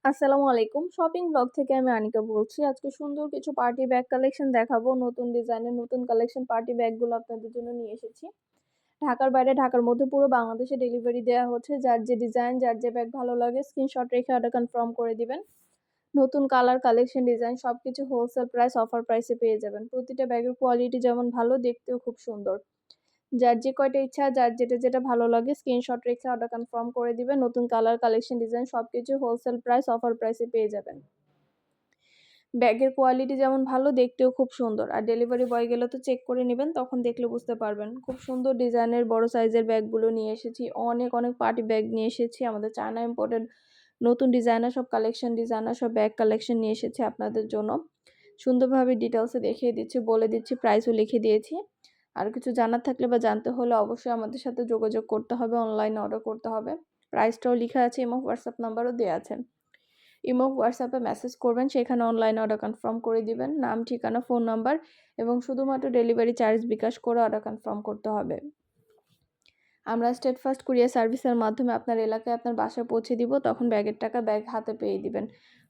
আসসালামু আলাইকুম। Shopping blog থেকে আমি আনিকা বলছি। আজকে সুন্দর কিছু পার্টি ব্যাগ কালেকশন দেখাবো। নতুন ডিজাইনের নতুন কালেকশন পার্টি ব্যাগগুলো আপনাদের জন্য নিয়ে এসেছি। ঢাকার বাইরে, ঢাকার মধ্যে পুরো বাংলাদেশে ডেলিভারি দেয়া হচ্ছে। যার যে ডিজাইন, যার যে ব্যাগ ভালো লাগে স্ক্রিনশট রেখে অর্ডার কনফার্ম করে দিবেন। নতুন কালার, কালেকশন, ডিজাইন সবকিছু হোলসেল প্রাইস, অফার প্রাইসে পেয়ে যাবেন। প্রতিটা ব্যাগের কোয়ালিটি যেমন ভালো, দেখতেও খুব সুন্দর। যার যে কয়টা ইচ্ছা, যার যেটা ভালো লাগে স্ক্রিনশট রেখে অর্ডার কনফার্ম করে দিবেন। নতুন কালার, কালেকশন, ডিজাইন সবকিছু হোলসেল প্রাইস, অফার প্রাইসে পেয়ে যাবেন। ব্যাগের কোয়ালিটি যেমন ভালো, দেখতেও খুব সুন্দর। আর ডেলিভারি বয় গেলে তো চেক করে নিবেন, তখন দেখলে বুঝতে পারবেন। খুব সুন্দর ডিজাইনের বড় সাইজের ব্যাগগুলো নিয়ে এসেছি। অনেক পার্টি ব্যাগ নিয়ে এসেছি। আমাদের চায়না ইম্পোর্টেড নতুন ডিজাইনার সব কালেকশন, ডিজাইনার সব ব্যাগ কালেকশন নিয়ে এসেছি আপনাদের জন্য। সুন্দরভাবে ডিটেইলসে দেখিয়ে দিচ্ছি, বলে দিচ্ছি, প্রাইসও লিখে দিয়েছি। আর কিছু জানার থাকলে বা জানতে হলে অবশ্যই আমাদের সাথে যোগাযোগ করতে হবে, অনলাইনে অর্ডার করতে হবে। প্রাইসটাও লিখা আছে এবং হোয়াটসঅ্যাপ নাম্বারও দেয়া আছে। ইমো, হোয়াটসঅ্যাপে মেসেজ করবেন, সেখানে অনলাইনে অর্ডার কনফার্ম করে দিবেন। নাম, ঠিকানা, ফোন নাম্বার এবং শুধুমাত্র ডেলিভারি চার্জ বিকাশ করে অর্ডার কনফার্ম করতে হবে। আমরা স্টেট ফার্স্ট কুরিয়ার সার্ভিসের মাধ্যমে আপনার এলাকায় আপনার বাসায় পৌঁছে দিব। তখন ব্যাগের টাকা ব্যাগ হাতে পেয়ে দিবেন।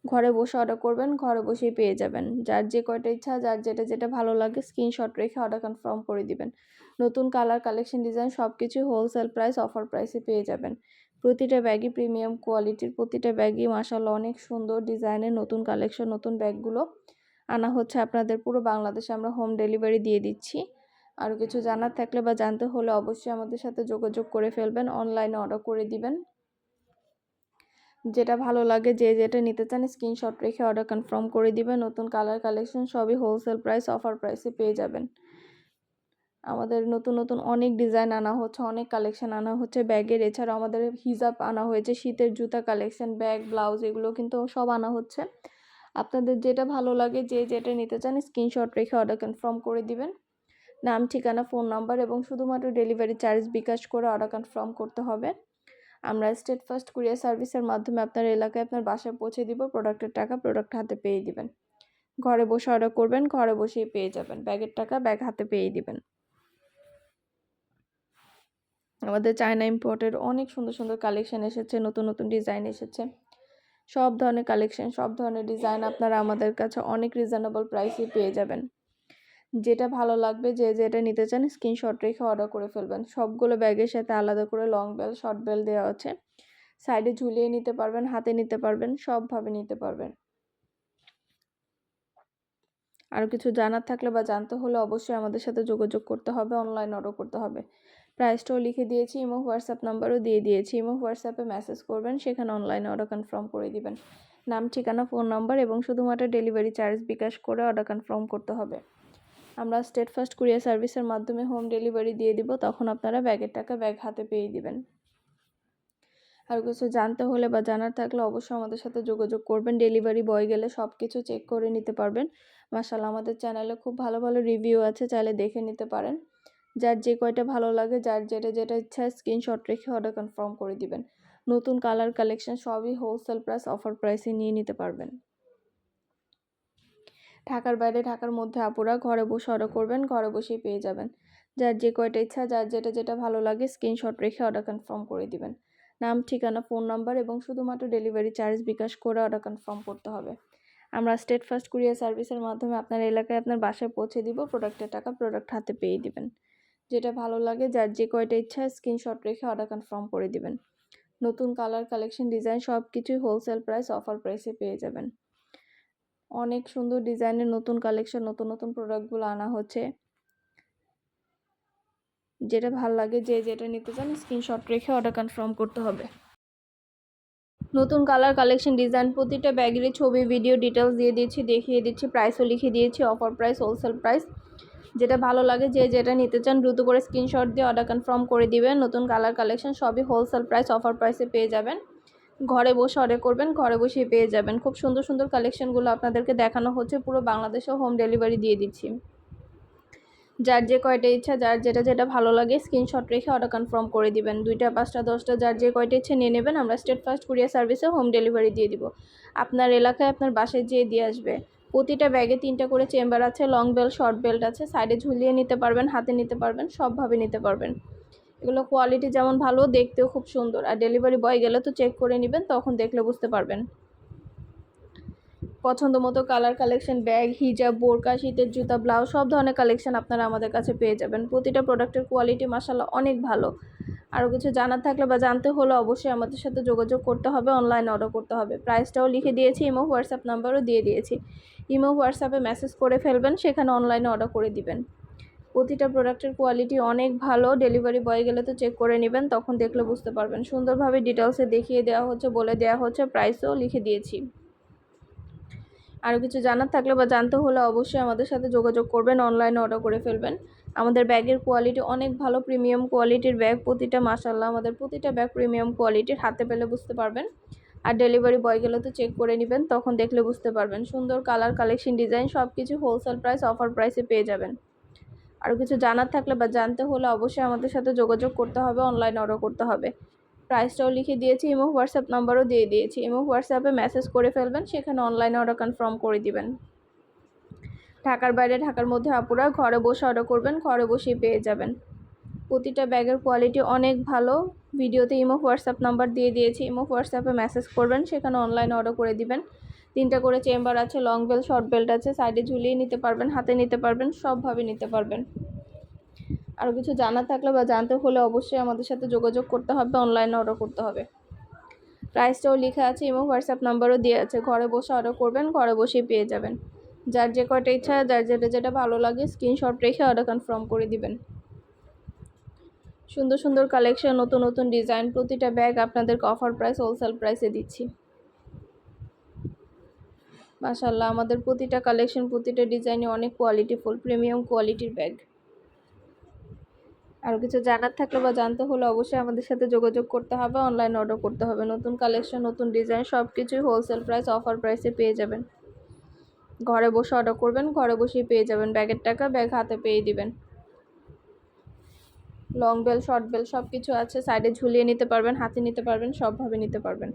ঘরে বসে অর্ডার করবেন, ঘরে বসেই পেয়ে যাবেন। যার যে কয়টা ইচ্ছা, যার যেটা ভালো লাগে স্ক্রিনশট রেখে অর্ডার কনফার্ম করে দিবেন। নতুন কালার, কালেকশন, ডিজাইন সবকিছু হোলসেল প্রাইস, অফার প্রাইসে পেয়ে যাবেন। প্রতিটা ব্যাগই প্রিমিয়াম কোয়ালিটির, প্রতিটা ব্যাগই মাশাআল্লাহ অনেক সুন্দর ডিজাইনের নতুন কালেকশন, নতুন ব্যাগগুলো আনা হচ্ছে আপনাদের পুরো বাংলাদেশে। আমরা হোম ডেলিভারি দিয়ে দিচ্ছি। আরও কিছু জানার থাকলে বা জানতে হলে অবশ্যই আমাদের সাথে যোগাযোগ করে ফেলবেন, অনলাইনে অর্ডার করে দিবেন। যেটা ভালো লাগে, যেটা নিতে চান স্ক্রিনশট রেখে অর্ডার কনফার্ম করে দিবেন। নতুন কালার, কালেকশন সবই হোলসেল প্রাইস, অফার প্রাইসে পেয়ে যাবেন। আমাদের নতুন অনেক ডিজাইন আনা হচ্ছে, অনেক কালেকশন আনা হচ্ছে ব্যাগের। এছাড়াও আমাদের হিজাব আনা হয়েছে, শীতের জুতা কালেকশন, ব্যাগ, ব্লাউজ এগুলো কিন্তু সব আনা হচ্ছে। আপনাদের যেটা ভালো লাগে, যেটা নিতে চান স্ক্রিনশট রেখে অর্ডার কনফার্ম করে দিবেন। নাম, ঠিকানা, ফোন নাম্বার এবং শুধুমাত্র ডেলিভারি চার্জ বিকাশ করে অর্ডার কনফার্ম করতে হবে। আমরা স্টেট ফার্স্ট কুরিয়ার সার্ভিসের মাধ্যমে আপনার এলাকায় আপনার বাসায় পৌঁছে দিব। প্রোডাক্টের টাকা প্রোডাক্ট হাতে পেয়ে দিবেন। ঘরে বসে অর্ডার করবেন, ঘরে বসেই পেয়ে যাবেন। ব্যাগের টাকা ব্যাগ হাতে পেয়ে দিবেন। আমাদের চায়না ইম্পোর্টের অনেক সুন্দর কালেকশন এসেছে, নতুন ডিজাইন এসেছে। সব ধরনের কালেকশন, সব ধরনের ডিজাইন আপনারা আমাদের কাছে অনেক রিজনেবল প্রাইসে পেয়ে যাবেন। যেটা ভালো লাগবে, যেটা নিতে চান স্ক্রিনশট রেখে অর্ডার করে ফেলবেন। সবগুলো ব্যাগের সাথে আলাদা করে লং বেল, শর্ট বেল দেওয়া আছে। সাইডে ঝুলিয়ে নিতে পারবেন, হাতে নিতে পারবেন, সবভাবে নিতে পারবেন। আরও কিছু জানার থাকলে বা জানতে হলে অবশ্যই আমাদের সাথে যোগাযোগ করতে হবে, অনলাইন অর্ডার করতে হবে। প্রাইসটাও লিখে দিয়েছি, ইমো, হোয়াটসঅ্যাপ নাম্বারও দিয়ে দিয়েছি। ইমো, হোয়াটসঅ্যাপে মেসেজ করবেন, সেখানে অনলাইনে অর্ডার কনফার্ম করে দিবেন। নাম, ঠিকানা, ফোন নাম্বার এবং শুধুমাত্র ডেলিভারি চার্জ বিকাশ করে অর্ডার কনফার্ম করতে হবে। আমরা স্টেট ফার্স্ট কুরিয়ার সার্ভিসের মাধ্যমে হোম ডেলিভারি দিয়ে দিব। তখন আপনারা ব্যাগের টাকা ব্যাগ হাতে পেয়ে দিবেন। আর কিছু জানতে হলে বা জানার থাকলে অবশ্যই আমাদের সাথে যোগাযোগ করবেন। ডেলিভারি বয় গেলে সব কিছু চেক করে নিতে পারবেন। মাশাআল্লাহ, আমাদের চ্যানেলে খুব ভালো রিভিউ আছে, চাইলে দেখে নিতে পারেন। যার যে কয়টা ভালো লাগে, যার যেটা ইচ্ছা স্ক্রিনশট রেখে অর্ডার কনফার্ম করে দিবেন। নতুন কালার, কালেকশন সবই হোলসেল প্রাইস, অফার প্রাইসে নিয়ে নিতে পারবেন। ঢাকার বাইরে, ঢাকার মধ্যে আপুরা ঘরে বসে অর্ডার করবেন, ঘরে বসেই পেয়ে যাবেন। যার যে কয়টা ইচ্ছা, যার যেটা ভালো লাগে স্ক্রিনশট রেখে অর্ডার কনফার্ম করে দিবেন। নাম, ঠিকানা, ফোন নাম্বার এবং শুধুমাত্র ডেলিভারি চার্জ বিকাশ করে অর্ডার কনফার্ম করতে হবে। আমরা স্টেট ফার্স্ট কুরিয়ার সার্ভিসের মাধ্যমে আপনার এলাকায় আপনার বাসায় পৌঁছে দিব। প্রোডাক্টের টাকা প্রোডাক্ট হাতে পেয়ে দিবেন। যেটা ভালো লাগে, যার যে কয়টা ইচ্ছা স্ক্রিনশট রেখে অর্ডার কনফার্ম করে দিবেন। নতুন কালার, কালেকশন, ডিজাইন সব কিছুই হোলসেল প্রাইস, অফার প্রাইসে পেয়ে যাবেন। অনেক সুন্দর ডিজাইনের নতুন কালেকশন, নতুন প্রোডাক্টগুলো আনা হচ্ছে। যেটা ভাল লাগে, যেটা নিতে চান স্ক্রিনশট রেখে অর্ডার কনফার্ম করতে হবে। নতুন কালার, কালেকশন, ডিজাইন প্রতিটা ব্যাগেরই ছবি, ভিডিও ডিটেলস দিয়ে দিচ্ছি, দেখিয়ে দিচ্ছি, প্রাইসও লিখে দিয়েছি। Offer price, wholesale price. যেটা ভালো লাগে, যেটা নিতে চান দ্রুত করে স্ক্রিনশট দিয়ে অর্ডার কনফার্ম করে দিবেন। নতুন কালার, কালেকশন সবই হোলসেল প্রাইস, অফার প্রাইসে পেয়ে যাবেন। ঘরে বসে অর্ডার করবেন, ঘরে বসেই পেয়ে যাবেন। খুব সুন্দর কালেকশনগুলো আপনাদেরকে দেখানো হচ্ছে, পুরো বাংলাদেশে হোম ডেলিভারি দিয়ে দিচ্ছি। যার যে কয়টা ইচ্ছা, যার যেটা ভালো লাগে স্ক্রিনশট রেখে অর্ডার কনফার্ম করে দিবেন। 2টা, 5টা, 10টা যার যে কয়টা ইচ্ছে নিয়ে নেবেন। আমরা স্টেট ফার্স্ট কুরিয়ার সার্ভিসে হোম ডেলিভারি দিয়ে দিব। আপনার এলাকায় আপনার বাসায় যেয়ে দিয়ে আসবে। প্রতিটা ব্যাগে 3টা করে চেম্বার আছে, লং বেল্ট, শর্ট বেল্ট আছে। সাইডে ঝুলিয়ে নিতে পারবেন, হাতে নিতে পারবেন, সবভাবে নিতে পারবেন। এগুলো কোয়ালিটি যেমন ভালো, দেখতেও খুব সুন্দর। আর ডেলিভারি বয় গেলে তো চেক করে নেবেন, তখন দেখলে বুঝতে পারবেন। পছন্দ মতো কালার কালেকশন, ব্যাগ, হিজাব, বোরকা, শীতের জুতা, ব্লাউজ সব ধরনের কালেকশন আপনারা আমাদের কাছে পেয়ে যাবেন। প্রতিটা প্রোডাক্টের কোয়ালিটি মাশাআল্লাহ অনেক ভালো। আরও কিছু জানার থাকলে বা জানতে হলে অবশ্যই আমাদের সাথে যোগাযোগ করতে হবে, অনলাইনে অর্ডার করতে হবে। প্রাইসটাও লিখে দিয়েছি, ইমো হোয়াটসঅ্যাপ নাম্বারও দিয়ে দিয়েছি। ইমো হোয়াটসঅ্যাপে মেসেজ করে ফেলবেন, সেখানে অনলাইনে অর্ডার করে দিবেন। প্রতিটা প্রোডাক্টের কোয়ালিটি অনেক ভালো। ডেলিভারি বয় গেলে তো চেক করে নেবেন, তখন দেখলে বুঝতে পারবেন। সুন্দরভাবে ডিটেলসে দেখিয়ে দেওয়া হচ্ছে, বলে দেওয়া হচ্ছে, প্রাইসও লিখে দিয়েছি। আরও কিছু জানার থাকলে বা জানতে হলে অবশ্যই আমাদের সাথে যোগাযোগ করবেন, অনলাইনে অর্ডার করে ফেলবেন। আমাদের ব্যাগের কোয়ালিটি অনেক ভালো, প্রিমিয়াম কোয়ালিটির ব্যাগ। প্রতিটা মাশাআল্লাহ আমাদের প্রতিটা ব্যাগ প্রিমিয়াম কোয়ালিটির, হাতে পেলে বুঝতে পারবেন। আর ডেলিভারি বয় গেলে তো চেক করে নেবেন, তখন দেখলে বুঝতে পারবেন। সুন্দর কালার, কালেকশন, ডিজাইন সব কিছু হোলসেল প্রাইস, অফার প্রাইসে পেয়ে যাবেন। আরও কিছু জানার থাকলে বা জানতে হলে অবশ্যই আমাদের সাথে যোগাযোগ করতে হবে, অনলাইনে অর্ডার করতে হবে। প্রাইসটাও লিখে দিয়েছি, ইমো হোয়াটসঅ্যাপ নাম্বারও দিয়ে দিয়েছি। ইমো হোয়াটসঅ্যাপে মেসেজ করে ফেলবেন, সেখানে অনলাইনে অর্ডার কনফার্ম করে দিবেন। ঢাকার বাইরে, ঢাকার মধ্যে আপুরা ঘরে বসে অর্ডার করবেন, ঘরে বসেই পেয়ে যাবেন। প্রতিটা ব্যাগের কোয়ালিটি অনেক ভালো। ভিডিওতে ইমো হোয়াটসঅ্যাপ নাম্বার দিয়ে দিয়েছি, ইমো হোয়াটসঅ্যাপে মেসেজ করবেন, সেখানে অনলাইনে অর্ডার করে দিবেন। 3টা করে চেম্বার আছে, লং বেল্ট, শর্ট বেল্ট আছে, সাইডে ঝুলিয়ে নিতে পারবেন, হাতে নিতে পারবেন, সবভাবে নিতে পারবেন। আরও কিছু জানার থাকলে বা জানতে হলে অবশ্যই আমাদের সাথে যোগাযোগ করতে হবে, অনলাইনে অর্ডার করতে হবে। প্রাইসটাও লেখা আছে, ইমো হোয়াটসঅ্যাপ নাম্বারও দিয়ে আছে। ঘরে বসে অর্ডার করবেন, ঘরে বসেই পেয়ে যাবেন। যার যে কয়টা ইচ্ছা, যার যেটা ভালো লাগে স্ক্রিনশট রেখে অর্ডার কনফার্ম করে দিবেন। সুন্দর সুন্দর কালেকশন, নতুন নতুন ডিজাইন, প্রতিটা ব্যাগ আপনাদেরকে অফার প্রাইস, হোলসেল প্রাইসে দিচ্ছি। মাশাআল্লাহ আমাদের প্রতিটা কালেকশন, প্রতিটা ডিজাইনে অনেক কোয়ালিটিফুল, প্রিমিয়াম কোয়ালিটির ব্যাগ। আরও কিছু জানার থাকলে বা জানতে হলে অবশ্যই আমাদের সাথে যোগাযোগ করতে হবে, অনলাইনে অর্ডার করতে হবে। নতুন কালেকশন, নতুন ডিজাইন সব কিছুই হোলসেল প্রাইস, অফার প্রাইসে পেয়ে যাবেন। ঘরে বসে অর্ডার করবেন, ঘরে বসেই পেয়ে যাবেন। ব্যাগের টাকা ব্যাগ হাতে পেয়ে দিবেন। লং বেল, শর্ট বেল সব কিছু আছে, সাইডে ঝুলিয়ে নিতে পারবেন, হাতে নিতে পারবেন, সবভাবে নিতে পারবেন।